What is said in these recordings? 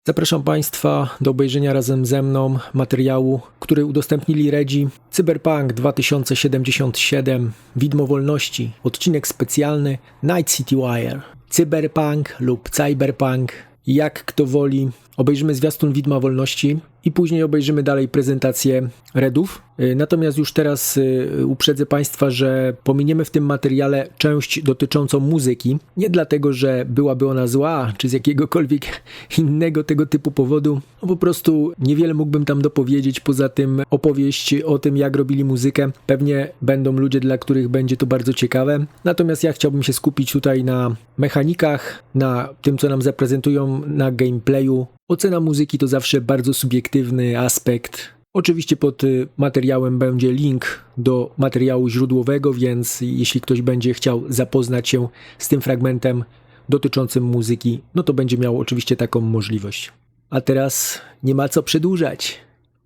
Zapraszam Państwa do obejrzenia razem ze mną materiału, który udostępnili Redzi. Cyberpunk 2077, Widmo wolności, odcinek specjalny, Night City Wire. Cyberpunk lub Cyberpunk, jak kto woli. Obejrzymy zwiastun Widma wolności i później obejrzymy dalej prezentację Redów. Natomiast już teraz uprzedzę Państwa, że pominiemy w tym materiale część dotyczącą muzyki. Nie dlatego, że byłaby ona zła, czy z jakiegokolwiek innego tego typu powodu. No po prostu niewiele mógłbym tam dopowiedzieć, poza tym opowieść o tym, jak robili muzykę. Pewnie będą ludzie, dla których będzie to bardzo ciekawe. Natomiast ja chciałbym się skupić tutaj na mechanikach, na tym, co nam zaprezentują, na gameplayu. Ocena muzyki to zawsze bardzo subiektywny aspekt. Oczywiście pod materiałem będzie link do materiału źródłowego, więc jeśli ktoś będzie chciał zapoznać się z tym fragmentem dotyczącym muzyki, no to będzie miał oczywiście taką możliwość. A teraz nie ma co przedłużać.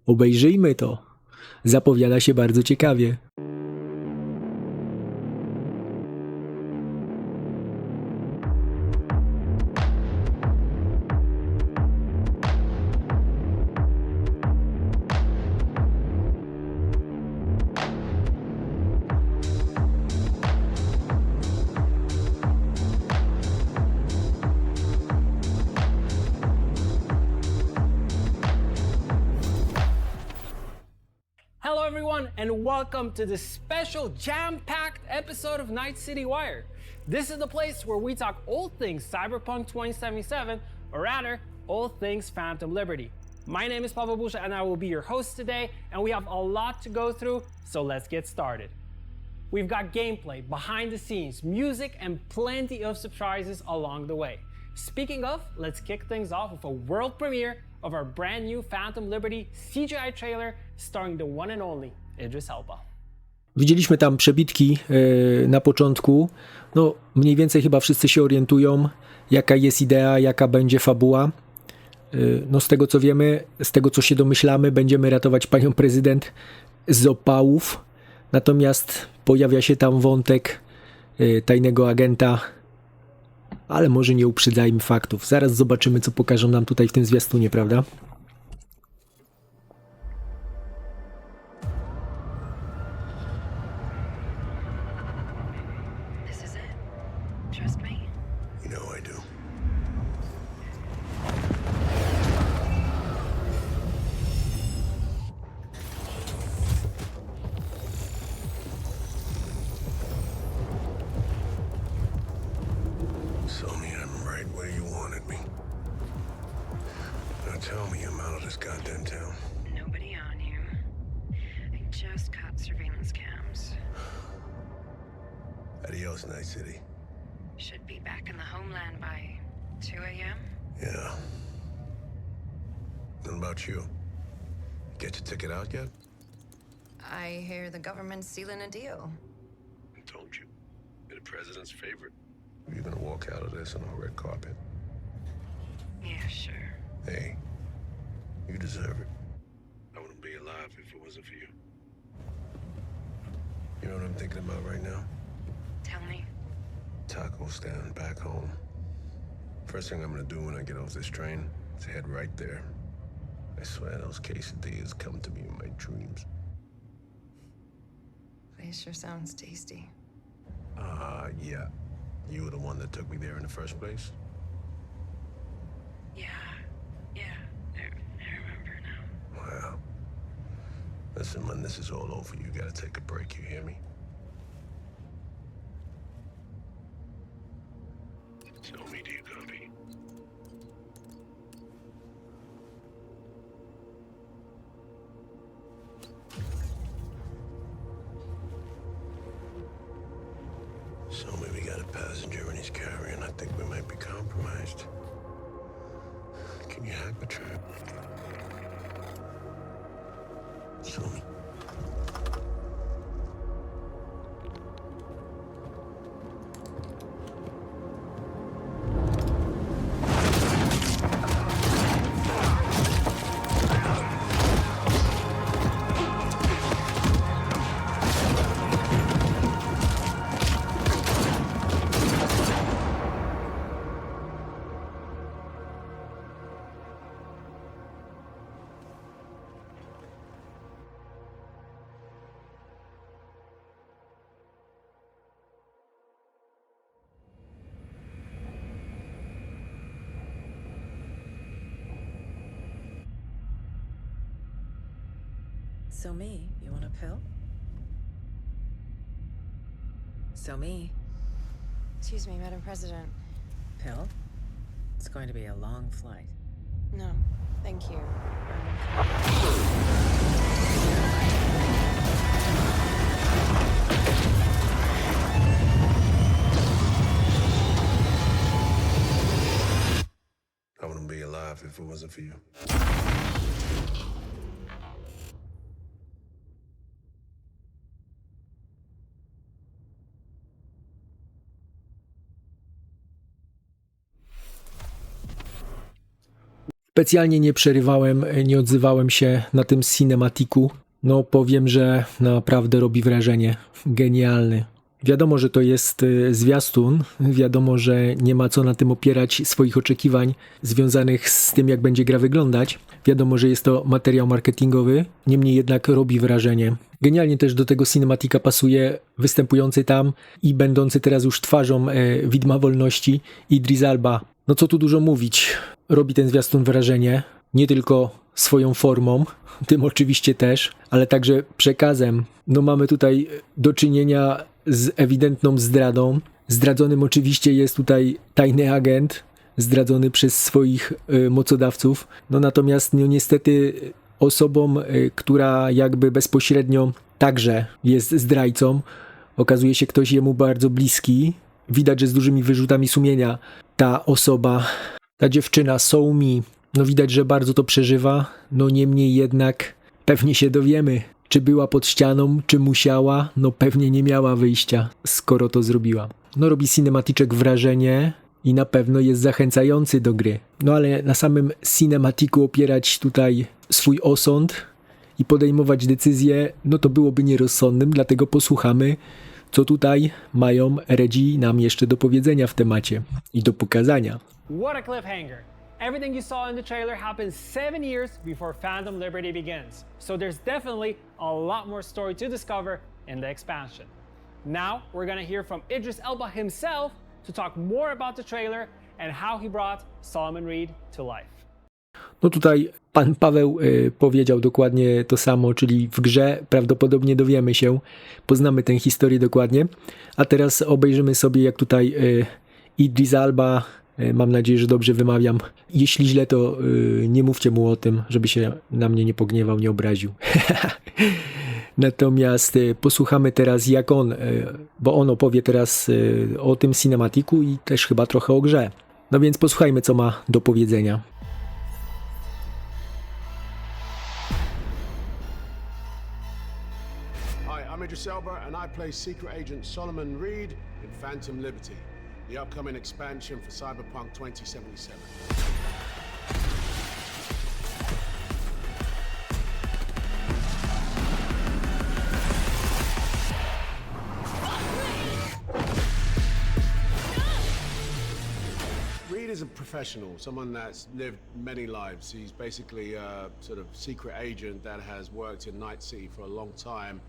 Obejrzyjmy to. Zapowiada się bardzo ciekawie. Hello everyone and welcome to this special jam-packed episode of Night City Wire. This is the place where we talk all things Cyberpunk 2077, or rather, all things Phantom Liberty. My name is Paweł Busza and I will be your host today, and we have a lot to go through, so let's get started. We've got gameplay, behind the scenes, music, and plenty of surprises along the way. Speaking of, let's kick things off with a world premiere of our brand new Phantom Liberty CGI trailer starring the one and only Idris Elby. Widzieliśmy tam przebitki na początku. No, mniej więcej chyba wszyscy się orientują, jaka jest idea, jaka będzie fabuła. No, z tego co wiemy, z tego co się domyślamy, będziemy ratować panią prezydent z opałów. Natomiast pojawia się tam wątek tajnego agenta, ale może nie uprzedzajmy faktów. Zaraz zobaczymy, co pokażą nam tutaj w tym zwiastunie, prawda? This is it. Trust me. You know I do. So me, I'm right where you wanted me. Now tell me I'm out of this goddamn town. Nobody on you. I just caught surveillance cams. Adios, Night City. Should be back in the homeland by 2 a.m. Yeah. What about you? Get your ticket out yet? I hear the government's sealing a deal. I told you. You're the president's favorite. You're gonna walk out of this on a red carpet. Yeah, sure. Hey, you deserve it. I wouldn't be alive if it wasn't for you. You know what I'm thinking about right now? Tell me. Taco stand back home. First thing I'm gonna do when I get off this train is head right there. I swear those quesadillas come to me in my dreams. Place sure sounds tasty. Yeah. You were the one that took me there in the first place? Yeah. I remember now. Wow. Listen, when this is all over, you gotta take a break, you hear me? Tell me, do you copy? So we got a passenger and he's carrying. I think we might be compromised. Can you hack the trap? Show me. So me, you want a pill? So me, Excuse me, Madam President. pill? It's going to be a long flight. No, thank you. I wouldn't be alive if it wasn't for you. Specjalnie nie przerywałem, nie odzywałem się na tym cinematiku. No powiem, że naprawdę robi wrażenie. Genialny. Wiadomo, że to jest zwiastun, wiadomo, że nie ma co na tym opierać swoich oczekiwań związanych z tym, jak będzie gra wyglądać. Wiadomo, że jest to materiał marketingowy, niemniej jednak robi wrażenie. Genialnie też do tego cinematika pasuje występujący tam i będący teraz już twarzą Widma Wolności Idris Elba. No co tu dużo mówić, robi ten zwiastun wrażenie, nie tylko swoją formą, tym oczywiście też, ale także przekazem. No mamy tutaj do czynienia z ewidentną zdradą. Zdradzonym oczywiście jest tutaj tajny agent, zdradzony przez swoich mocodawców. No natomiast no niestety osobą, która jakby bezpośrednio także jest zdrajcą, okazuje się ktoś jemu bardzo bliski. Widać, że z dużymi wyrzutami sumienia ta osoba, ta dziewczyna So Me, no widać, że bardzo to przeżywa. No niemniej jednak pewnie się dowiemy, czy była pod ścianą, czy musiała. No pewnie nie miała wyjścia, skoro to zrobiła. No robi cinematiczek wrażenie i na pewno jest zachęcający do gry. No ale na samym cinematiku opierać tutaj swój osąd i podejmować decyzje, no to byłoby nierozsądnym, dlatego posłuchamy, co tutaj mają Redzi nam jeszcze do powiedzenia w temacie i do pokazania. What a cliffhanger! Everything you saw in the trailer happened 7 years before Phantom Liberty begins, so there's definitely a lot more story to discover in the expansion. Now we're gonna hear from Idris Elba himself to talk more about the trailer and how he brought Solomon Reed to life. No tutaj pan Paweł powiedział dokładnie to samo, czyli w grze prawdopodobnie dowiemy się, poznamy tę historię dokładnie, a teraz obejrzymy sobie, jak tutaj Idris Elba, mam nadzieję, że dobrze wymawiam, jeśli źle, to nie mówcie mu o tym, żeby się na mnie nie pogniewał, nie obraził. Natomiast posłuchamy teraz, jak on, bo on opowie teraz o tym cinematiku i też chyba trochę o grze. No więc posłuchajmy, co ma do powiedzenia. Hi, I'm Idris Elba, and I play Secret Agent Solomon Reed in Phantom Liberty, the upcoming expansion for Cyberpunk 2077. Reed is a professional, someone that's lived many lives. He's basically a sort of secret agent that has worked in Night City for a long time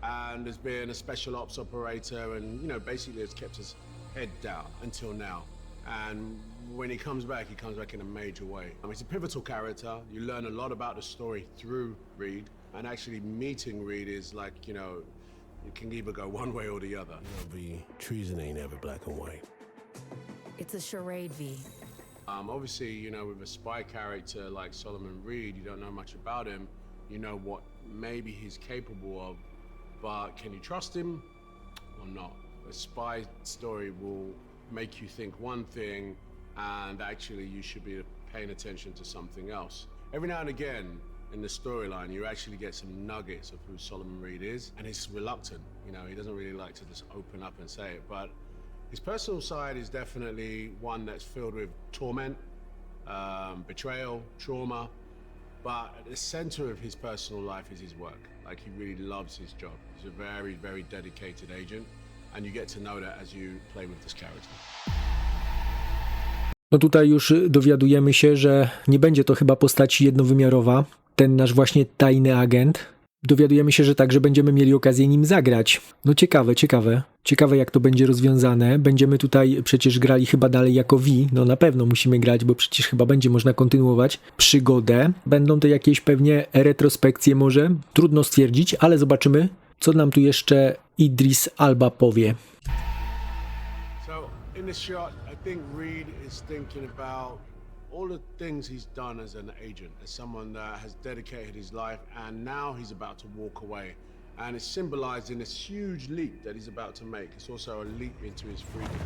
and has been a special ops operator and, you know, basically has kept his head down until now. And when he comes back in a major way. He's a pivotal character. You learn a lot about the story through Reed, and actually meeting Reed is like, you know, it can either go one way or the other. Treason ain't ever black and white. it's a charade, V. Obviously, you know, with a spy character like Solomon Reed, you don't know much about him. You know what maybe he's capable of, but can you trust him or not? A spy story will make you think one thing, and actually you should be paying attention to something else. Every now and again in the storyline, you actually get some nuggets of who Solomon Reed is, and he's reluctant. You know, he doesn't really like to just open up and say it, but his personal side is definitely one that's filled with torment, betrayal, trauma, but at the center of his personal life is his work. Like, he really loves his job. He's a very, very dedicated agent, and you get to know that as you play with this character. No tutaj już dowiadujemy się, że nie będzie to chyba postać jednowymiarowa. Ten nasz właśnie tajny agent Dowiadujemy się, że także będziemy mieli okazję nim zagrać. No ciekawe. Ciekawe jak to będzie rozwiązane. Będziemy tutaj przecież grali chyba dalej jako V. No na pewno musimy grać, bo przecież chyba będzie można kontynuować przygodę. Będą to jakieś pewnie retrospekcje może. Trudno stwierdzić, ale zobaczymy, co nam tu jeszcze Idris Elba powie. So in this shot, I think Reed is thinking about all the things he's done as an agent, as someone that has dedicated his life, and now he's about to walk away. And it's symbolized in this huge leap that he's about to make. It's also a leap into his freedom.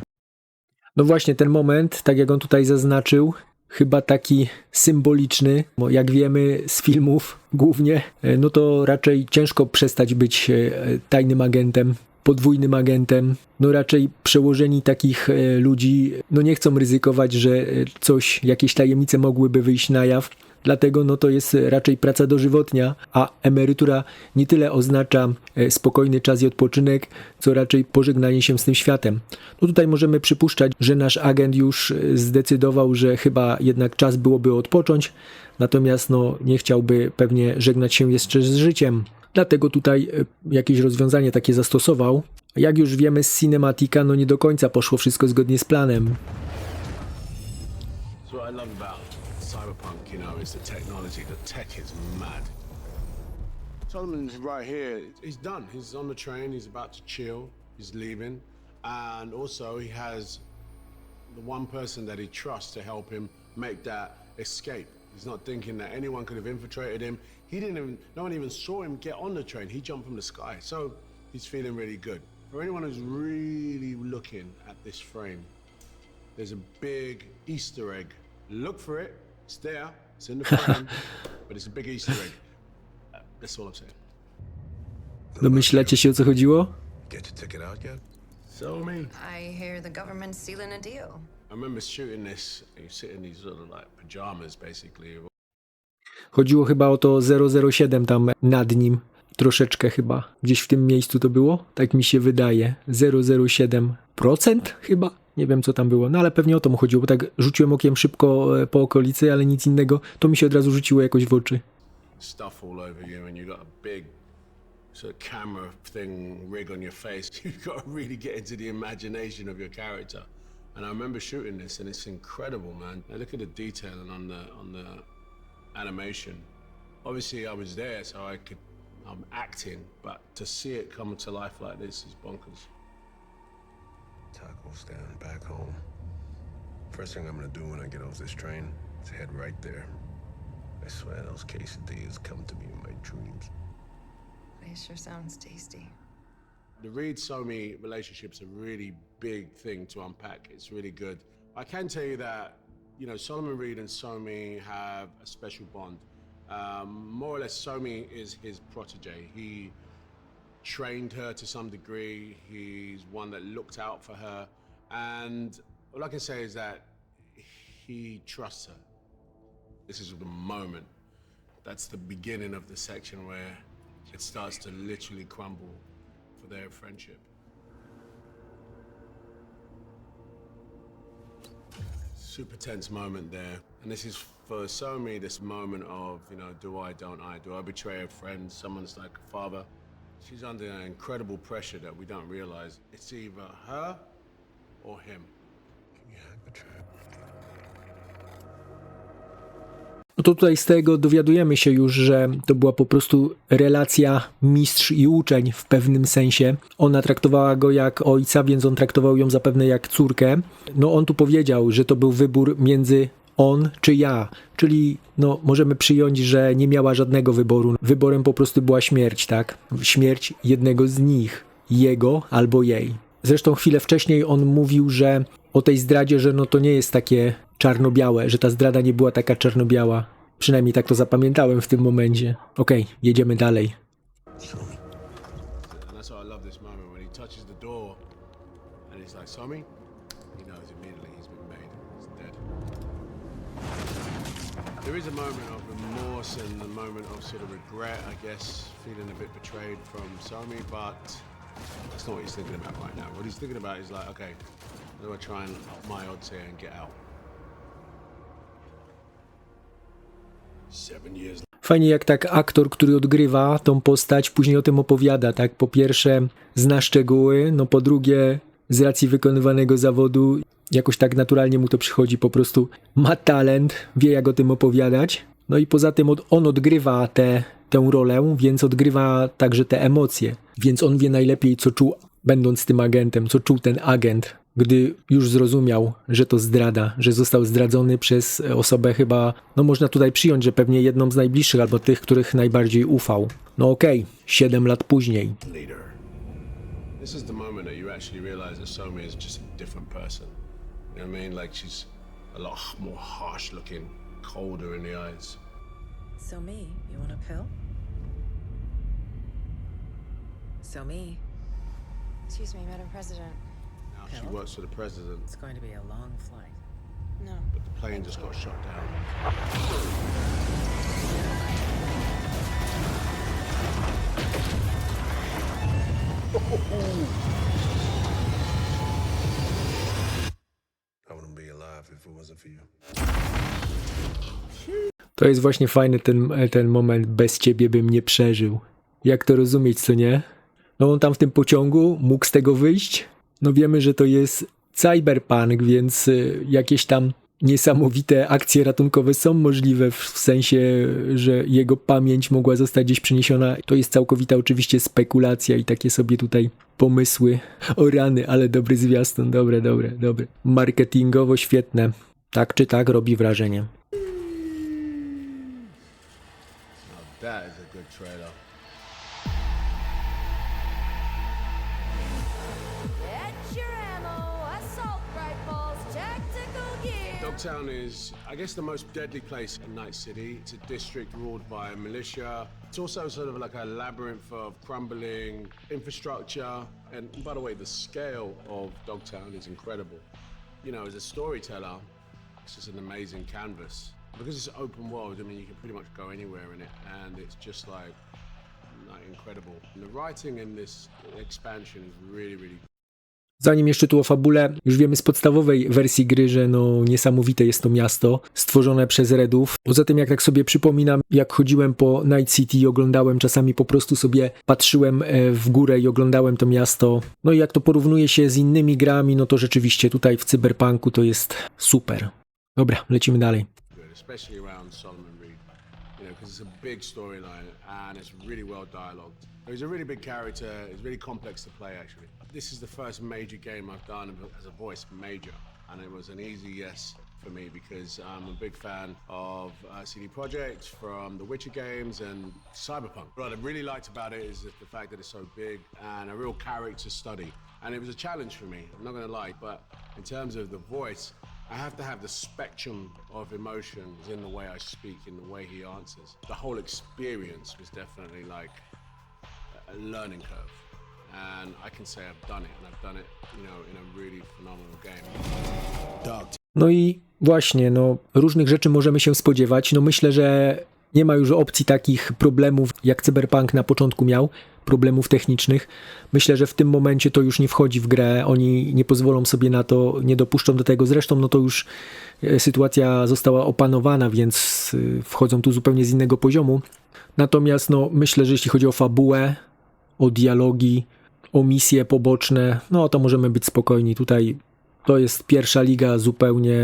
No właśnie ten moment, tak jak on tutaj zaznaczył, chyba taki symboliczny, bo jak wiemy z filmów głównie, no to raczej ciężko przestać być tajnym agentem, podwójnym agentem. No raczej przełożeni takich ludzi no nie chcą ryzykować, że jakieś tajemnice mogłyby wyjść na jaw. Dlatego no to jest raczej praca dożywotnia, a emerytura nie tyle oznacza spokojny czas i odpoczynek, co raczej pożegnanie się z tym światem. No tutaj możemy przypuszczać, że nasz agent już zdecydował, że chyba jednak czas byłoby odpocząć, natomiast no nie chciałby pewnie żegnać się jeszcze z życiem. Dlatego tutaj jakieś rozwiązanie takie zastosował. Jak już wiemy z Cinematica, no nie do końca poszło wszystko zgodnie z planem. So what I love about Cyberpunk, you know, is the technology. The tech is mad. Solomon's right here. He's done. He's on the train. He's about to chill. He's leaving. And also he has the one person that he trusts to help him make that escape. He's not thinking that anyone could have infiltrated him. No one even saw him get on the train. He jumped from the sky. So he's feeling really good. For anyone who's really looking at this frame, there's a big Easter egg. Look for it. It's there. It's in the frame. But it's a big Easter egg. That's all I'm saying. Domyślacie się, o co chodziło? Get your ticket out yet? So me. I hear the government's sealing a deal. I remember shooting this. You sit in these sort of like pajamas, basically. Chodziło chyba o to 007 tam nad nim. Troszeczkę chyba. Gdzieś w tym miejscu to było? Tak mi się wydaje. 007% chyba? Nie wiem co tam było. No ale pewnie o to mu chodziło, bo tak rzuciłem okiem szybko po okolicy, ale nic innego. To mi się od razu rzuciło jakoś w oczy. Stuff all over you and you got a big sort of camera thing rig on your face. You've got to really get into the imagination of your character. And I remember shooting this and it's incredible, man. Now look at the detail and on the animation. Obviously I was there so I'm acting, but to see it come to life like this is bonkers. Taco stand back home. First thing I'm gonna do when I get off this train is head right there. I swear those quesadillas come to me in my dreams. Place sure sounds tasty. The Reed-Somi relationship's a really big thing to unpack. It's really good. I can tell you that, you know, Solomon Reed and Somi have a special bond. More or less, Somi is his protege. He trained her to some degree. He's one that looked out for her. And all I can say is that he trusts her. This is the moment. That's the beginning of the section where it starts to literally crumble for their friendship. Super tense moment there. And this is for Somi, this moment of, you know, do I, don't I? Do I betray a friend? Someone's like a father. She's under incredible pressure that we don't realize. It's either her or him. No to tutaj z tego dowiadujemy się już, że to była po prostu relacja mistrz i uczeń w pewnym sensie. Ona traktowała go jak ojca, więc on traktował ją zapewne jak córkę. No on tu powiedział, że to był wybór między on czy ja, czyli no możemy przyjąć, że nie miała żadnego wyboru. Wyborem po prostu była śmierć, tak? Śmierć jednego z nich, jego albo jej. Zresztą chwilę wcześniej on mówił, że o tej zdradzie, że no to nie jest takie czarno-białe, że ta zdrada nie była taka czarno-biała. Przynajmniej tak to zapamiętałem w tym momencie. Okej, jedziemy dalej. And that's why I love this moment when he touches the door and he's like, Somi, he knows immediately he's been made. He's dead. There is a moment of remorse and a moment of sort of regret, I guess, feeling a bit betrayed from Somi, but that's not what he's thinking about right now. What he's thinking about is like, okay, how do I try and up my odds here and get out? 7 years. Fajnie jak tak aktor, który odgrywa tą postać, później o tym opowiada, tak? Po pierwsze zna szczegóły, no po drugie z racji wykonywanego zawodu jakoś tak naturalnie mu to przychodzi, po prostu ma talent, wie jak o tym opowiadać. No i poza tym on odgrywa tę rolę, więc odgrywa także te emocje. Więc on wie najlepiej, co czuł, będąc tym agentem, co czuł ten agent, gdy już zrozumiał, że to zdrada, że został zdradzony przez osobę chyba, no można tutaj przyjąć, że pewnie jedną z najbliższych, albo tych, których najbardziej ufał. No okej, 7 lat później. Leader. This is the moment that you actually realize that Somi is just a different person. You know what I mean? Like she's a lot more harsh looking, colder in the eyes. So me, you want a pill? So me, Excuse me, Madam President. Now she works for the president, it's going to be a long flight. No. but the plane just got shot down. I wouldn't be alive if it wasn't for you. To jest właśnie fajny ten moment, bez ciebie bym nie przeżył. Jak to rozumieć, co nie? No on tam w tym pociągu mógł z tego wyjść. No wiemy, że to jest Cyberpunk, więc jakieś tam niesamowite akcje ratunkowe są możliwe, w sensie, że jego pamięć mogła zostać gdzieś przeniesiona. To jest całkowita oczywiście spekulacja i takie sobie tutaj pomysły. O rany, ale dobry zwiastun, dobre. Marketingowo świetne. Tak czy tak robi wrażenie. Now that is a good trailer. Get your ammo, assault rifles, tactical gear. Dogtown is, I guess, the most deadly place in Night City. It's a district ruled by militia. It's also sort of like a labyrinth of crumbling infrastructure. And by the way, the scale of Dogtown is incredible. You know, as a storyteller, it's just an amazing canvas. Because it's open world, I mean, you can pretty much go anywhere in it, and it's just like incredible. And the writing in this expansion is really, really good. Zanim jeszcze tu o fabule, już wiemy z podstawowej wersji gry, że no niesamowite jest to miasto, stworzone przez Redów. Poza tym jak tak sobie przypominam, jak chodziłem po Night City i oglądałem, czasami po prostu sobie patrzyłem w górę i oglądałem to miasto. No i jak to porównuje się z innymi grami, no to rzeczywiście tutaj w Cyberpunku to jest super. Dobra, lecimy dalej. Especially around Solomon Reed, you know, because it's a big storyline and it's really well dialogued. He's a really big character. It's really complex to play, actually. This is the first major game I've done as a voice major, and it was an easy yes for me because I'm a big fan of CD Projekt from the Witcher games and Cyberpunk. What I really liked about it is the fact that it's so big and a real character study. And it was a challenge for me, I'm not going to lie, but in terms of the voice, I have to have the spectrum of emotions in the way I speak, in the way he answers. The whole experience was definitely like a learning curve. And I can say I've done it, and I've done it, you know, in a really phenomenal game. No i właśnie, no różnych rzeczy możemy się spodziewać. No myślę, że nie ma już opcji takich problemów, jak Cyberpunk na początku miał, problemów technicznych. Myślę, że w tym momencie to już nie wchodzi w grę, oni nie pozwolą sobie na to, nie dopuszczą do tego. Zresztą no to już sytuacja została opanowana, więc wchodzą tu zupełnie z innego poziomu. Natomiast no myślę, że jeśli chodzi o fabułę, o dialogi, o misje poboczne, no to możemy być spokojni. Tutaj to jest pierwsza liga zupełnie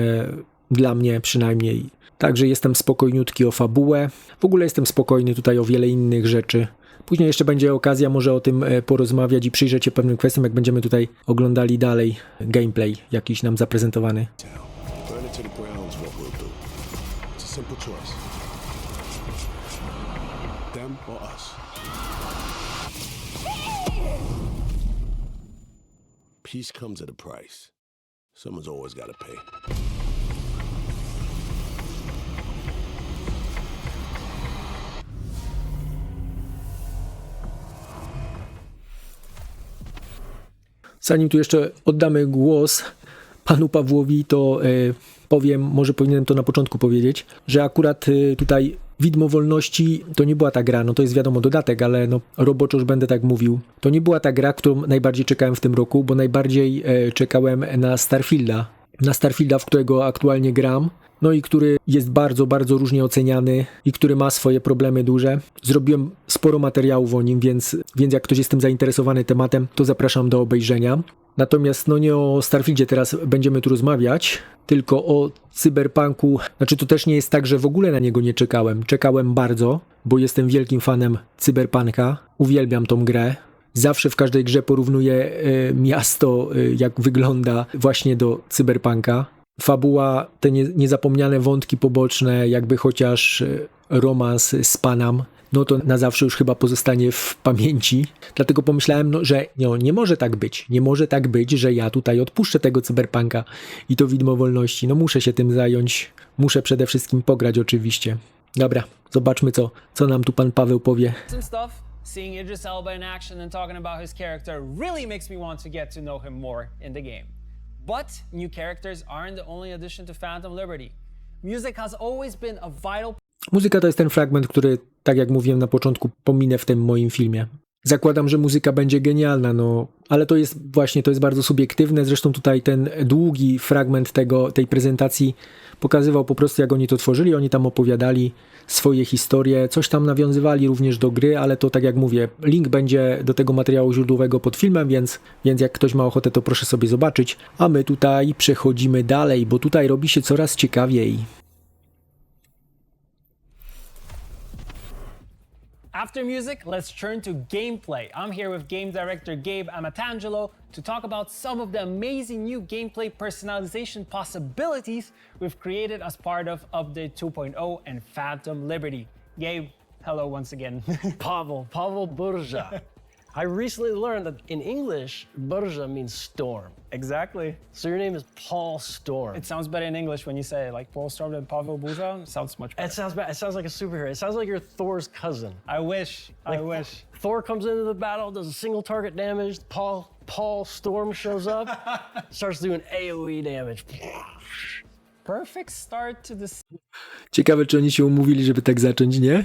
dla mnie przynajmniej. Także jestem spokojniutki o fabułę. W ogóle jestem spokojny tutaj o wiele innych rzeczy. Później jeszcze będzie okazja może o tym porozmawiać i przyjrzeć się pewnym kwestiom, jak będziemy tutaj oglądali dalej gameplay jakiś nam zaprezentowany. Burn it to the ground's what we'll do. It's a simple choice. Them or us. Peace comes at a price. Someone's always got to pay. Zanim tu jeszcze oddamy głos panu Pawłowi, to powiem, może powinienem to na początku powiedzieć, że akurat tutaj Widmo wolności to nie była ta gra, no to jest wiadomo dodatek, ale no roboczo już będę tak mówił. To nie była ta gra, którą najbardziej czekałem w tym roku, bo najbardziej czekałem na Starfielda, w którego aktualnie gram. no i który jest bardzo, bardzo różnie oceniany i który ma swoje problemy duże. Zrobiłem sporo materiałów o nim, więc jak ktoś jest tym zainteresowany tematem, to zapraszam do obejrzenia. Natomiast no nie o Starfieldzie teraz będziemy tu rozmawiać, tylko o Cyberpunku. Znaczy to też nie jest tak, że w ogóle na niego nie czekałem. Czekałem bardzo, bo jestem wielkim fanem Cyberpunka. Uwielbiam tą grę. Zawsze w każdej grze porównuję miasto, jak wygląda właśnie do Cyberpunka. Fabuła, te niezapomniane wątki poboczne, jakby chociaż romans z Panam, no to na zawsze już chyba pozostanie w pamięci. Dlatego pomyślałem, no, że nie może tak być. Nie może tak być, że ja tutaj odpuszczę tego Cyberpunka i to widmo wolności. No muszę się tym zająć. Muszę przede wszystkim pograć oczywiście. Dobra, zobaczmy co nam tu pan Paweł powie. Some stuff. Seeing Idris Elby in action and talking about his character really makes me want to get to know him more in the game. But new characters aren't the only addition to Phantom Liberty. Music has always been a vital. Muzyka to jest ten fragment, który, tak jak mówiłem na początku, pominę w tym moim filmie. Zakładam, że muzyka będzie genialna, no, ale to jest bardzo subiektywne. Zresztą tutaj ten długi fragment tej prezentacji pokazywał po prostu, jak oni to tworzyli. Oni tam opowiadali swoje historie, coś tam nawiązywali również do gry, ale to tak jak mówię, link będzie do tego materiału źródłowego pod filmem, więc jak ktoś ma ochotę, to proszę sobie zobaczyć. A my tutaj przechodzimy dalej, bo tutaj robi się coraz ciekawiej. After music, let's turn to gameplay. I'm here with game director Gabe Amatangelo to talk about some of the amazing new gameplay personalization possibilities we've created as part of Update 2.0 and Phantom Liberty. Gabe, hello once again. Pavel Burza. I recently learned that in English, Burza means storm. Exactly. So your name is Paul Storm. It sounds better in English when you say it, like Paul Storm and Pavel Burza. It sounds much better. It sounds bad. It sounds like a superhero. It sounds like you're Thor's cousin. I wish. I wish. Thor comes into the battle, does a single target damage. Paul Storm shows up, starts doing AoE damage. Perfect start to this. Ciekawe, czy oni się umówili, żeby tak zacząć, nie?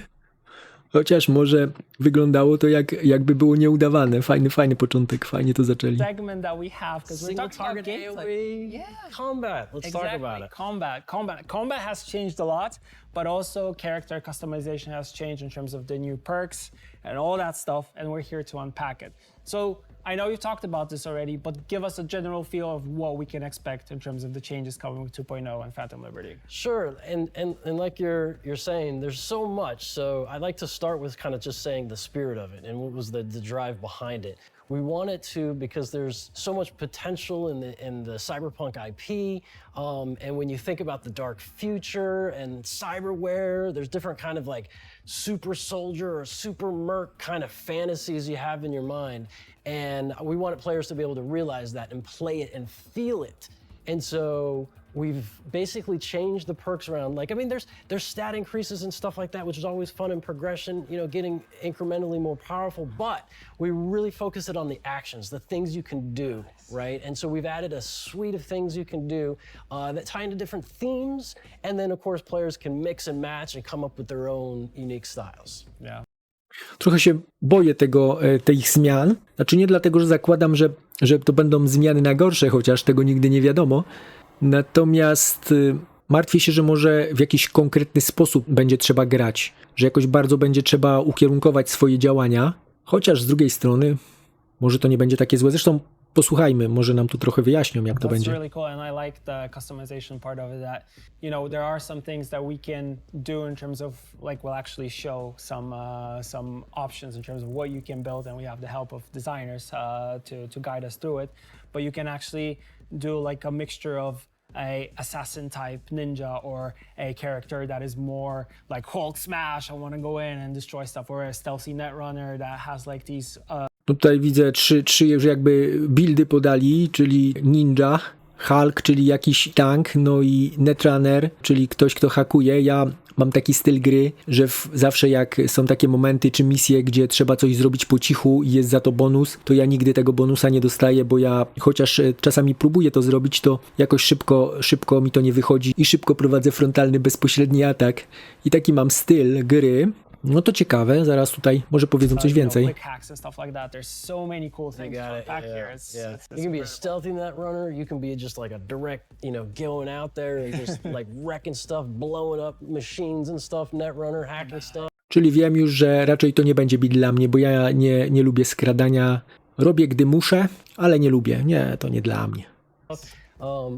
Chociaż może wyglądało to jakby było nieudawane. Fajny początek, fajnie to zaczęli. Segment that we have because we're Single talking about target gameplay. AoE. Yeah. Combat. Let's talk about it. Combat has changed a lot, but also character customization has changed in terms of the new perks and all that stuff, and we're here to unpack it. So I know you've talked about this already, but give us a general feel of what we can expect in terms of the changes coming with 2.0 and Phantom Liberty. Sure, and like you're saying, there's so much. So I'd like to start with kind of just saying the spirit of it and what was the drive behind it. We want it to because there's so much potential in the Cyberpunk IP, and when you think about the dark future and cyberware, there's different kind of like super soldier or super merc kind of fantasies you have in your mind, and we wanted players to be able to realize that and play it and feel it. And so we've basically changed the perks around. Like, I mean, there's stat increases and stuff like that, which is always fun in progression, you know, getting incrementally more powerful, but we really focus it on the actions, the things you can do, right? And so we've added a suite of things you can do that tie into different themes, and then of course players can mix and match and come up with their own unique styles. Yeah. Trochę się boję tych zmian. Znaczy nie dlatego, że zakładam, że to będą zmiany na gorsze, chociaż tego nigdy nie wiadomo. Natomiast martwię się, że może w jakiś konkretny sposób będzie trzeba grać. Że jakoś bardzo będzie trzeba ukierunkować swoje działania. Chociaż z drugiej strony może to nie będzie takie złe. Zresztą posłuchajmy, może nam tu trochę wyjaśnią, jak to będzie. That's really cool, and I like the customization part of it, that, you know, there are some things that we can do in terms of, like, we'll actually show some options in terms of what you can build, and we have the help of designers to guide us through it. But you can actually do like a mixture of a assassin type ninja or a character that is more like Hulk smash, I want to go in and destroy stuff, or a stealthy netrunner that has like these No tutaj widzę trzy już jakby buildy podali, czyli ninja, Hulk, czyli jakiś tank, no i netrunner, czyli ktoś, kto hakuje. Ja mam taki styl gry, że zawsze jak są takie momenty czy misje, gdzie trzeba coś zrobić po cichu i jest za to bonus, to ja nigdy tego bonusa nie dostaję, bo ja chociaż czasami próbuję to zrobić, to jakoś szybko mi to nie wychodzi i szybko prowadzę frontalny, bezpośredni atak. I taki mam styl gry. No to ciekawe, zaraz tutaj może powiedzą coś więcej. Quick hacks and stuff like that. There's so many cool You things got it. back Yeah, here. It's yeah. it's You can be a incredible. stealthy netrunner. You can be just like a direct, going out there and just like wrecking stuff, blowing up machines and stuff, netrunner, hacking stuff. Czyli wiem już, że raczej to nie będzie bit dla mnie, bo ja nie lubię skradania. Robię, gdy muszę, ale nie lubię. Nie, to nie dla mnie.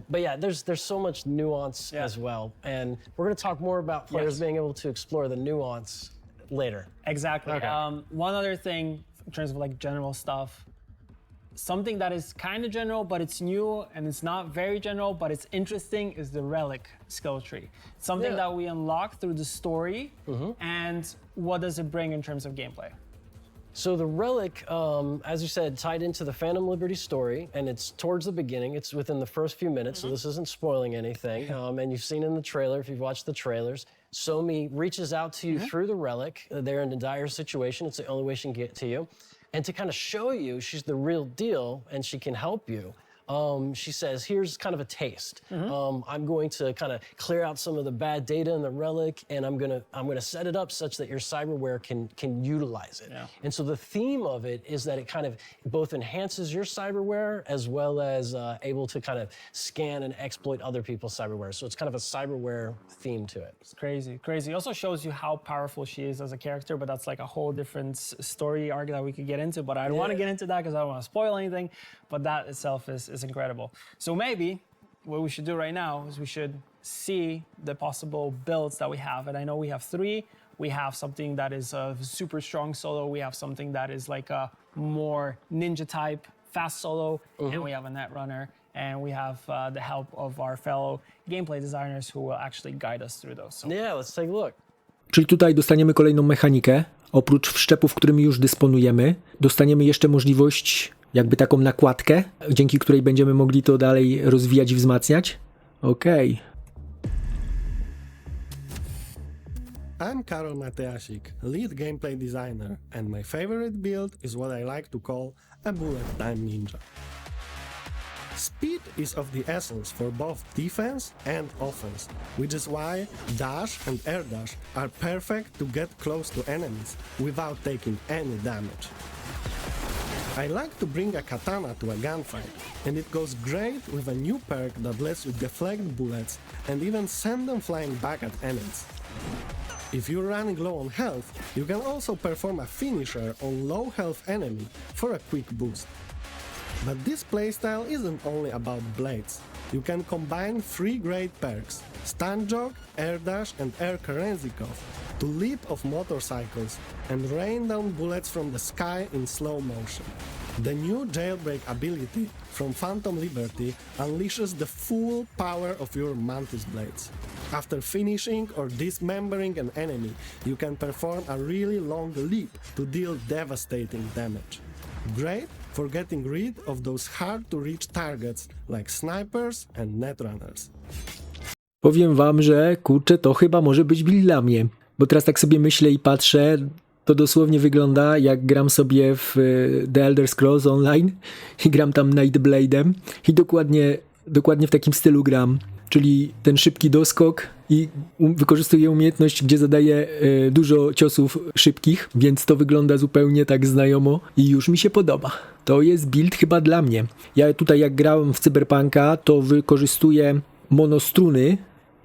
But yeah, there's so much nuance as well, and we're going to talk more about players being able to explore the nuance later. Exactly. Okay. One other thing in terms of like general stuff, something that is kind of general, but it's new and it's not very general, but it's interesting is the relic skill tree. Something that we unlock through the story, and what does it bring in terms of gameplay? So the relic, as you said, tied into the Phantom Liberty story, and it's towards the beginning. It's within the first few minutes, so this isn't spoiling anything. And you've seen in the trailer, if you've watched the trailers, Somi reaches out to you through the relic. They're in a dire situation. It's the only way she can get to you. And to kind of show you she's the real deal and she can help you, she says, here's kind of a taste. I'm going to kind of clear out some of the bad data in the relic, and I'm gonna set it up such that your cyberware can utilize it. Yeah. And so the theme of it is that it kind of both enhances your cyberware as well as able to kind of scan and exploit other people's cyberware. So it's kind of a cyberware theme to it. It's crazy, crazy. It also shows you how powerful she is as a character, but that's like a whole different story arc that we could get into. But I don't want to get into that because I don't want to spoil anything. But that itself is incredible. So maybe what we should do right now is we should see the possible builds that we have. And I know we have 3. We have something that is a super strong solo. We have something that is like a more ninja type, fast solo. And we have a netrunner. And we have the help of our fellow gameplay designers who will actually guide us through those. So Yeah, let's take a look. Czyli tutaj dostaniemy kolejną mechanikę. Oprócz wszczepów, którymi już dysponujemy, dostaniemy jeszcze możliwość, jakby taką nakładkę, dzięki której będziemy mogli to dalej rozwijać i wzmacniać. Okej. I'm Karol Mateasik, lead gameplay designer, and my favorite build is what I like to call a bullet time ninja. Speed is of the essence for both defense and offense, which is why dash and air dash are perfect to get close to enemies without taking any damage. I like to bring a katana to a gunfight, and it goes great with a new perk that lets you deflect bullets and even send them flying back at enemies. If you're running low on health, you can also perform a finisher on low health enemy for a quick boost. But this playstyle isn't only about blades. You can combine 3 great perks, Stun Jog, Air Dash and Air Kerenzikov, to leap off motorcycles and rain down bullets from the sky in slow motion. The new Jailbreak ability from Phantom Liberty unleashes the full power of your Mantis Blades. After finishing or dismembering an enemy, you can perform a really long leap to deal devastating damage. Great for getting rid of those hard-to-reach targets like snipers and netrunners. Powiem wam, że kurczę, to chyba może być build dla mnie. Bo teraz tak sobie myślę i patrzę, to dosłownie wygląda jak gram sobie w The Elder Scrolls Online i gram tam Nightblade'em i dokładnie w takim stylu gram. Czyli ten szybki doskok i wykorzystuję umiejętność, gdzie zadaję dużo ciosów szybkich, więc to wygląda zupełnie tak znajomo i już mi się podoba. To jest build chyba dla mnie. Ja tutaj jak grałem w Cyberpunka, to wykorzystuję monostruny,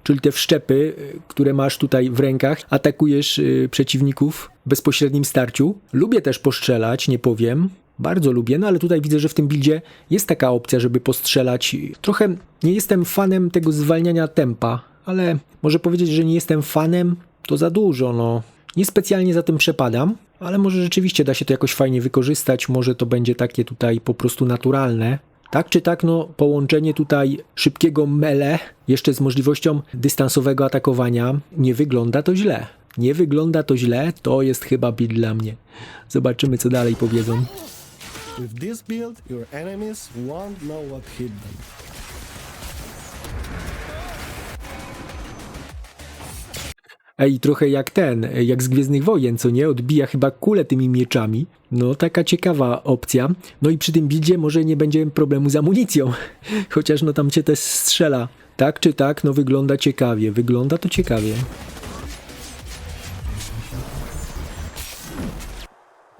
czyli te wszczepy, które masz tutaj w rękach, atakujesz przeciwników w bezpośrednim starciu. Lubię też postrzelać, nie powiem. Bardzo lubię, no ale tutaj widzę, że w tym buildzie jest taka opcja, żeby postrzelać. Trochę nie jestem fanem tego zwalniania tempa, ale może powiedzieć, że nie jestem fanem, to za dużo, no. Niespecjalnie za tym przepadam, ale może rzeczywiście da się to jakoś fajnie wykorzystać, może to będzie takie tutaj po prostu naturalne. Tak czy tak, no połączenie tutaj szybkiego melee jeszcze z możliwością dystansowego atakowania nie wygląda to źle. Nie wygląda to źle, to jest chyba build dla mnie. Zobaczymy, co dalej powiedzą. With this build, your enemies won't know what hit them. Ej, trochę jak z Gwiezdnych Wojen, co nie? Odbija chyba kulę tymi mieczami. No, taka ciekawa opcja. No i przy tym buildzie może nie będzie problemu z amunicją. Chociaż no tam cię też strzela. Tak czy tak, no wygląda ciekawie. Wygląda to ciekawie.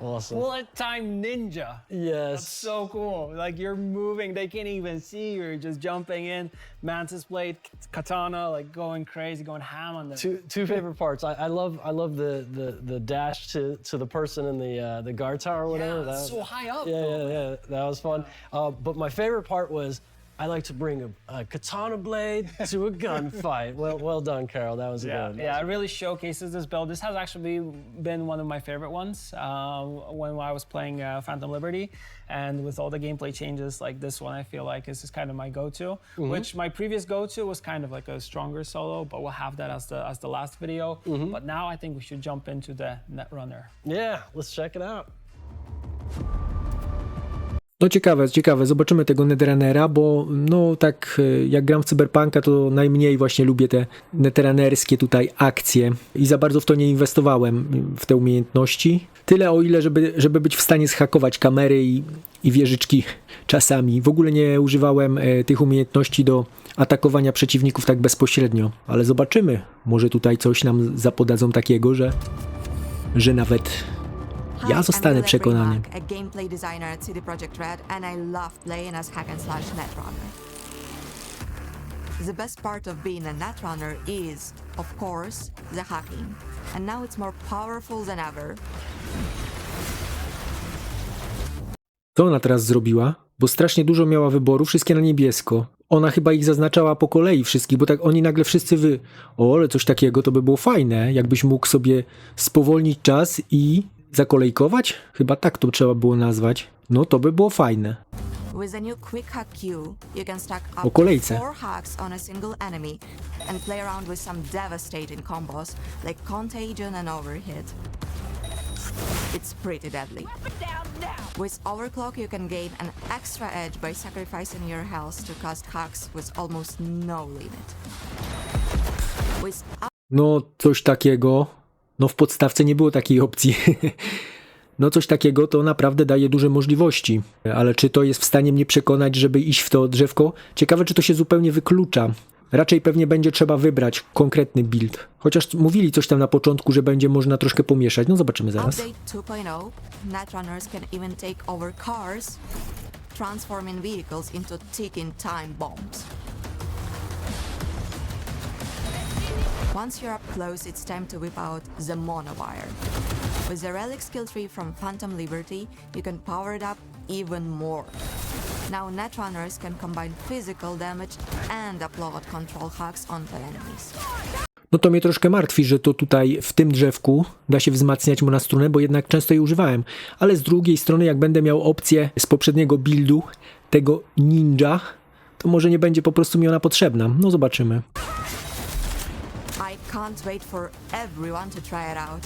Awesome. bullet time ninja. Yes. That's so cool. Like you're moving, they can't even see you. You're just jumping in. Mantis blade, katana, like going crazy, going ham on them. Two favorite parts. I love the dash to the person in the guard tower or whatever. Yeah, that's so high up. Yeah. That was fun. But my favorite part was I like to bring a katana blade to a gunfight. Well done, Carol. That was good. Yeah, it really showcases this build. This has actually been one of my favorite ones when I was playing Phantom Liberty. And with all the gameplay changes, like this one, I feel like is kind of my go-to. Which my previous go-to was kind of like a stronger solo, but we'll have that as the last video. But now I think we should jump into the Netrunner. Yeah, let's check it out. No ciekawe, zobaczymy tego Netrunnera, bo no tak jak gram w Cyberpunka, to najmniej właśnie lubię te netrunnerskie tutaj akcje i za bardzo w to nie inwestowałem, w te umiejętności. Tyle o ile, żeby być w stanie zhakować kamery i wieżyczki czasami. W ogóle nie używałem tych umiejętności do atakowania przeciwników tak bezpośrednio, ale zobaczymy. Może tutaj coś nam zapodadzą takiego, że nawet ja zostanę przekonany. A gameplay designer at CD Projekt Red, and I love playing as hack and slash Netrunner. The best part of being a Netrunner is, of course, the hacking. And now it's more powerful than ever. Co ona teraz zrobiła? Bo strasznie dużo miała wyboru, wszystkie na niebiesko. Ona chyba ich zaznaczała po kolei wszystkich, bo tak oni nagle wszyscy O, ale coś takiego to by było fajne, jakbyś mógł sobie spowolnić czas i zakolejkować? Chyba tak to trzeba było nazwać. No to by było fajne. With a new quick hack queue, you can stack O up kolejce. 4 hacks on a single enemy and play around with some devastating combos like Contagion and Overhit. It's pretty deadly. With Overclock, you can gain an extra edge by sacrificing your health to cast hacks with almost no limit. With No coś takiego. No w podstawce nie było takiej opcji. No coś takiego to naprawdę daje duże możliwości. Ale czy to jest w stanie mnie przekonać, żeby iść w to drzewko? Ciekawe, czy to się zupełnie wyklucza. Raczej pewnie będzie trzeba wybrać konkretny build. Chociaż mówili coś tam na początku, że będzie można troszkę pomieszać. No zobaczymy zaraz. Update 2.0, Netrunners can even take over cars, transforming vehicles into ticking time bombs. Once you're up close, it's time to whip out the monowire. With the relic skill tree from Phantom Liberty, you can power it up even more. Now Netrunners can combine physical damage and upload control hacks onto enemies. No to mnie troszkę martwi, że to tutaj w tym drzewku da się wzmacniać monastrunę, bo jednak często jej używałem. Ale z drugiej strony, jak będę miał opcję z poprzedniego buildu, tego ninja, to może nie będzie po prostu mi ona potrzebna. No zobaczymy. I can't wait for everyone to try it out.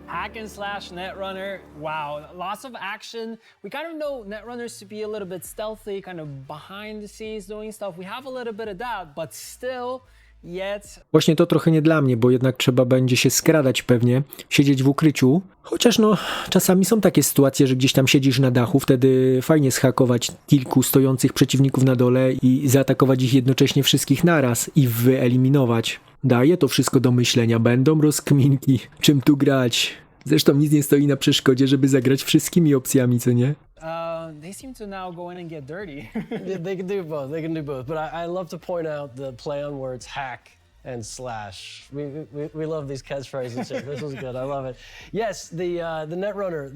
Hack and slash Netrunner, wow, lots of action. We kind of know Netrunners to be a little bit stealthy, kind of behind the scenes doing stuff. We have a little bit of that, but still, yet... Właśnie to trochę nie dla mnie, bo jednak trzeba będzie się skradać pewnie, siedzieć w ukryciu. Chociaż no, czasami są takie sytuacje, że gdzieś tam siedzisz na dachu, wtedy fajnie zhakować kilku stojących przeciwników na dole i zaatakować ich jednocześnie wszystkich naraz i wyeliminować. Daje to wszystko do myślenia, będą rozkminki, czym tu grać. Zresztą nic nie stoi na przeszkodzie, żeby zagrać wszystkimi opcjami, co nie? They seem to now go in and get dirty. Yeah, they can do both. But I love to point out the play on words hack and slash. We love these catchphrases here. This was good. I love it. Yes, the Netrunner,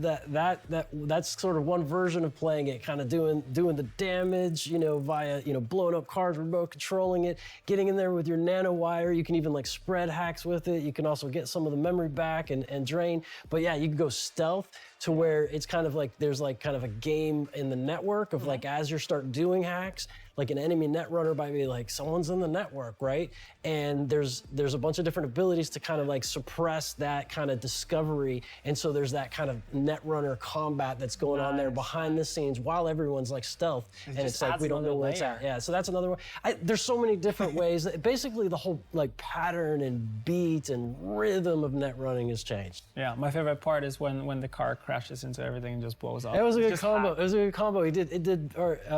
that's sort of one version of playing it, kind of doing the damage, via blowing up cars, remote controlling it, getting in there with your nanowire. You can even like spread hacks with it. You can also get some of the memory back and drain. But yeah, you can go stealth to where it's kind of like there's like kind of a game in the network of like as you start doing hacks, like an enemy Netrunner might be like someone's in the network, right? And there's a bunch of different abilities to kind of like suppress that kind of discovery, and so there's that kind of Netrunner combat that's going on there behind the scenes while everyone's like stealth, and it's like we don't know where it's at. Yeah, so that's another one. There's so many different ways. Basically, the whole like pattern and beat and rhythm of net running has changed. Yeah, my favorite part is when the car crashes into everything and just blows up. It was a good Just combo. hot. It was a good combo.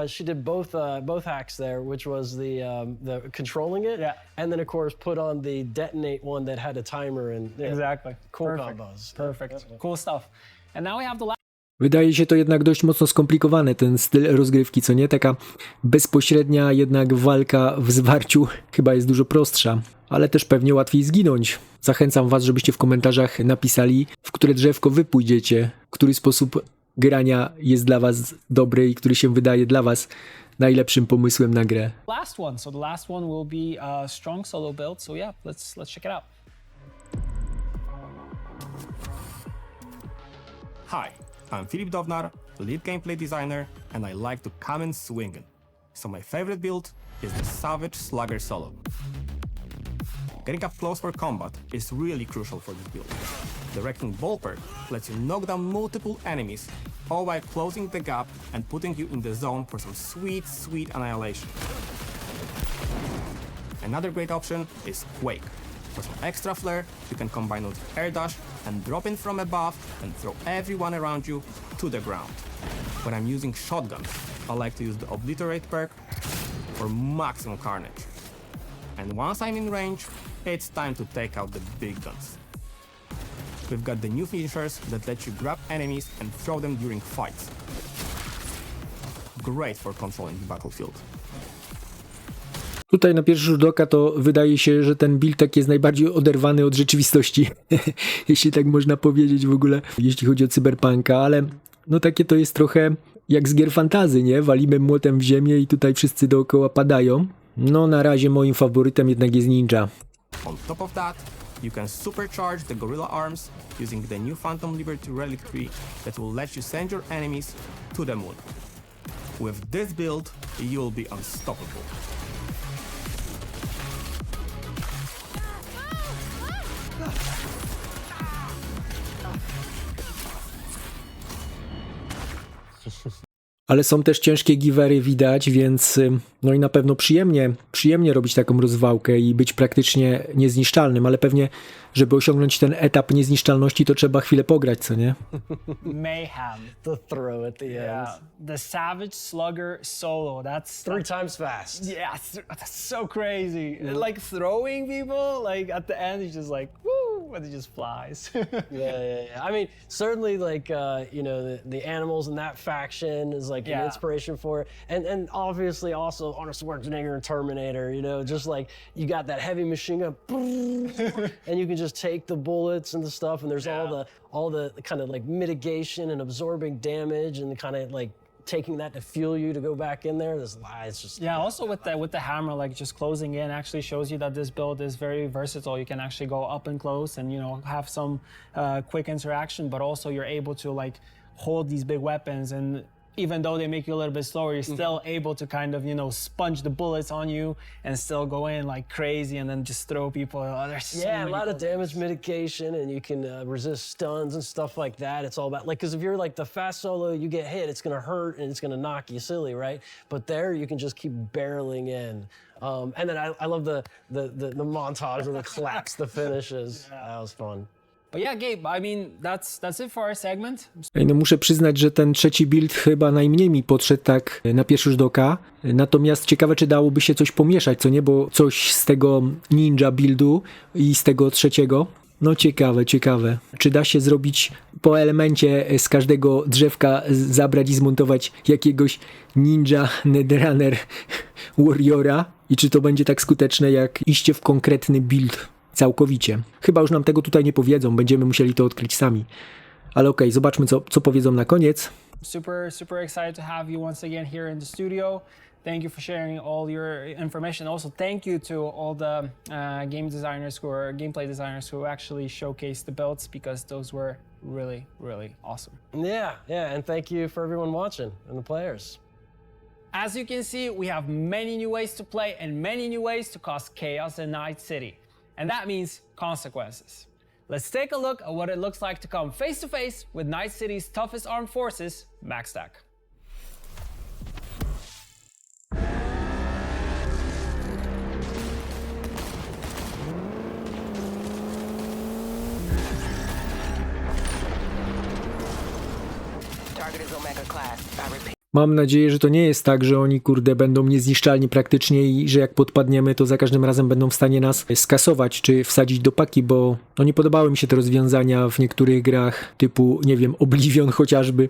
She did both hacks there, which was the controlling it, Yeah. and then of course put on the detonate one that had a timer and yeah, Exactly. cool Perfect. combos. Perfect. Cool stuff. And now we have the last Wydaje się to jednak dość mocno skomplikowane, ten styl rozgrywki, co nie? Taka bezpośrednia jednak walka w zwarciu chyba jest dużo prostsza, ale też pewnie łatwiej zginąć. Zachęcam was, żebyście w komentarzach napisali, w które drzewko wy pójdziecie, który sposób grania jest dla was dobry i który się wydaje dla was najlepszym pomysłem na grę. last one. So the last one will be a strong solo build. So yeah, let's check it out. Hi, I'm Filip Dovnar, lead gameplay designer, and I like to come in swinging. So my favorite build is the Savage Slugger Solo. Getting up close for combat is really crucial for this build. The Wrecking Ball perk lets you knock down multiple enemies, all while closing the gap and putting you in the zone for some sweet, sweet annihilation. Another great option is Quake. For some extra flair, you can combine with air dash and drop in from above and throw everyone around you to the ground. When I'm using shotguns, I like to use the Obliterate perk for maximum carnage. And once I'm in range, it's time to take out the big guns. We've got the new finishers that let you grab enemies and throw them during fights. Great for controlling the battlefield. Tutaj na pierwszy rzut oka to wydaje się, że ten build tak jest najbardziej oderwany od rzeczywistości, jeśli tak można powiedzieć w ogóle, jeśli chodzi o Cyberpunka, ale no takie to jest trochę jak z gier fantasy, nie? Walimy młotem w ziemię i tutaj wszyscy dookoła padają. No na razie moim faworytem jednak jest ninja. On top of that, you can supercharge the Gorilla Arms using the new Phantom Liberty Relic tree that will let you send your enemies to the moon. With this build, you'll be unstoppable. Ale są też ciężkie givery widać, więc no i na pewno przyjemnie robić taką rozwałkę i być praktycznie niezniszczalnym, ale pewnie, żeby osiągnąć ten etap niezniszczalności, to trzeba chwilę pograć, co nie? Mayhem. The throw at the end. Yeah. The Savage Slugger solo. That's 3 times fast. Yeah, that's so crazy. Like throwing people, like at the end, he's just like, woo, and he just flies. Yeah. I mean, certainly, like the animals in that faction is like an inspiration for it, and obviously also Arnold Schwarzenegger and Terminator. Just like you got that heavy machine gun, and you can just take the bullets and the stuff, and there's all the kind of like mitigation and absorbing damage and kind of like taking that to fuel you to go back in there. It's just Also with the hammer, like just closing in, actually shows you that this build is very versatile. You can actually go up and close and have some quick interaction, but also you're able to like hold these big weapons, and even though they make you a little bit slower, you're still able to kind of sponge the bullets on you and still go in like crazy and then just throw people. There's so a many lot cool of damage mitigation, and you can resist stuns and stuff like that. It's all about because if you're like the fast solo, you get hit, it's gonna hurt and it's gonna knock you silly, right? But there you can just keep barreling in. And then I love the montage of the claps, the finishes. That was fun. But yeah, Gabe, I mean, that's it for our segment. No muszę przyznać, że ten trzeci build chyba najmniej mi podszedł tak na pierwszy rzut oka. Natomiast ciekawe, czy dałoby się coś pomieszać, co nie? Bo coś z tego ninja buildu i z tego trzeciego. No ciekawe. Czy da się zrobić po elemencie z każdego drzewka zabrać i zmontować jakiegoś ninja netrunner warriora? I czy to będzie tak skuteczne jak iście w konkretny build? Całkowicie. Chyba już nam tego tutaj nie powiedzą, będziemy musieli to odkryć sami. Ale okej, zobaczmy co powiedzą na koniec. Super excited to have you once again here in the studio. Thank you for sharing all your information. Also, thank you to all the gameplay designers who actually showcased the builds, because those were really, really awesome. Yeah, and thank you for everyone watching and the players. As you can see, we have many new ways to play and many new ways to cause chaos in Night City. And that means consequences. Let's take a look at what it looks like to come face to face with Night City's toughest armed forces, MaxStack. Mam nadzieję, że to nie jest tak, że oni kurde będą niezniszczalni praktycznie i że jak podpadniemy, to za każdym razem będą w stanie nas skasować czy wsadzić do paki, bo no nie podobały mi się te rozwiązania w niektórych grach typu, nie wiem, Oblivion chociażby.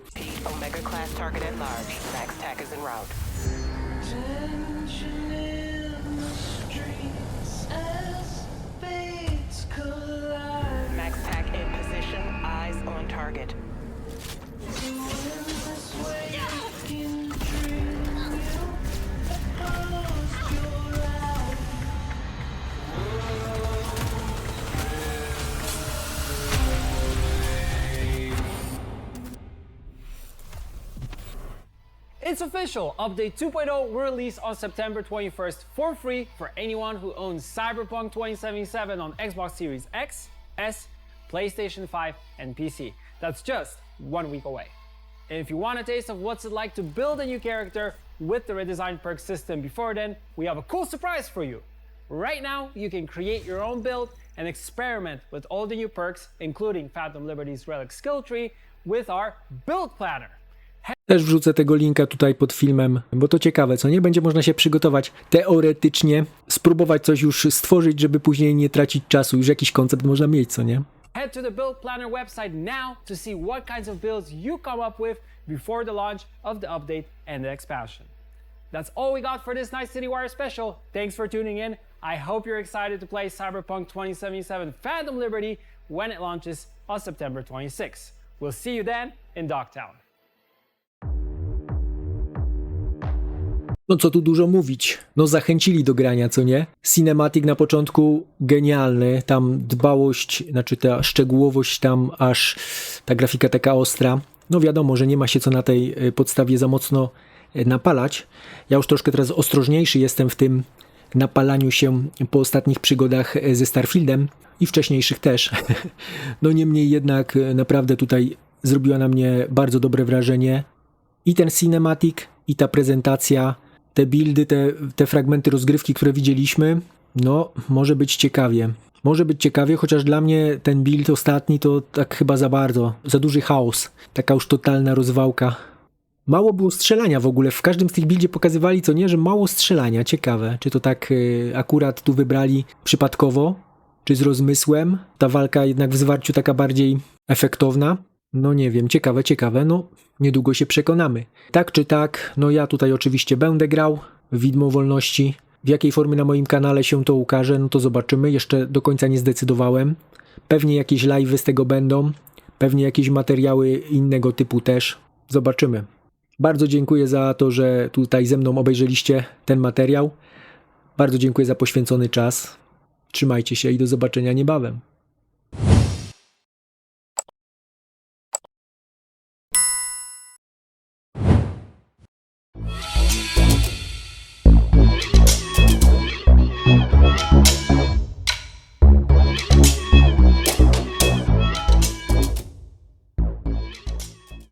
It's official! Update 2.0 will release on September 21st for free for anyone who owns Cyberpunk 2077 on Xbox Series X, S, PlayStation 5, and PC. That's just 1 week away. And if you want a taste of what's it like to build a new character with the redesigned perk system before then, we have a cool surprise for you. Right now, you can create your own build and experiment with all the new perks, including Phantom Liberty's Relic Skill Tree, with our Build Planner. Też wrzucę tego linka tutaj pod filmem, bo to ciekawe, co nie? Będzie można się przygotować teoretycznie, spróbować coś już stworzyć, żeby później nie tracić czasu. Już jakiś koncept można mieć, co nie? Head to the Build Planner website now to see what kinds of builds you come up with before the launch of the update and the expansion. That's all we got for this Night City Wire special. Thanks for tuning in. I hope you're excited to play Cyberpunk 2077 Phantom Liberty when it launches on September 26th. We'll see you then in Dogtown. No co tu dużo mówić, no zachęcili do grania, co nie? Cinematic na początku genialny, tam dbałość, znaczy ta szczegółowość tam aż ta grafika taka ostra. No wiadomo, że nie ma się co na tej podstawie za mocno napalać. Ja już troszkę teraz ostrożniejszy jestem w tym napalaniu się po ostatnich przygodach ze Starfieldem i wcześniejszych też. No niemniej jednak naprawdę tutaj zrobiła na mnie bardzo dobre wrażenie i ten cinematic, i ta prezentacja, te buildy, te fragmenty rozgrywki, które widzieliśmy, no może być ciekawie. Może być ciekawie, chociaż dla mnie ten build ostatni to tak chyba za bardzo, za duży chaos, taka już totalna rozwałka. Mało było strzelania w ogóle, w każdym z tych buildzie pokazywali, co nie, że mało strzelania, ciekawe. Czy to tak akurat tu wybrali przypadkowo, czy z rozmysłem? Ta walka jednak w zwarciu taka bardziej efektowna? No nie wiem, ciekawe, no niedługo się przekonamy. Tak czy tak, no ja tutaj oczywiście będę grał w Widmo Wolności. W jakiej formie na moim kanale się to ukaże, no to zobaczymy. Jeszcze do końca nie zdecydowałem. Pewnie jakieś live'y z tego będą. Pewnie jakieś materiały innego typu też. Zobaczymy. Bardzo dziękuję za to, że tutaj ze mną obejrzeliście ten materiał. Bardzo dziękuję za poświęcony czas. Trzymajcie się i do zobaczenia niebawem.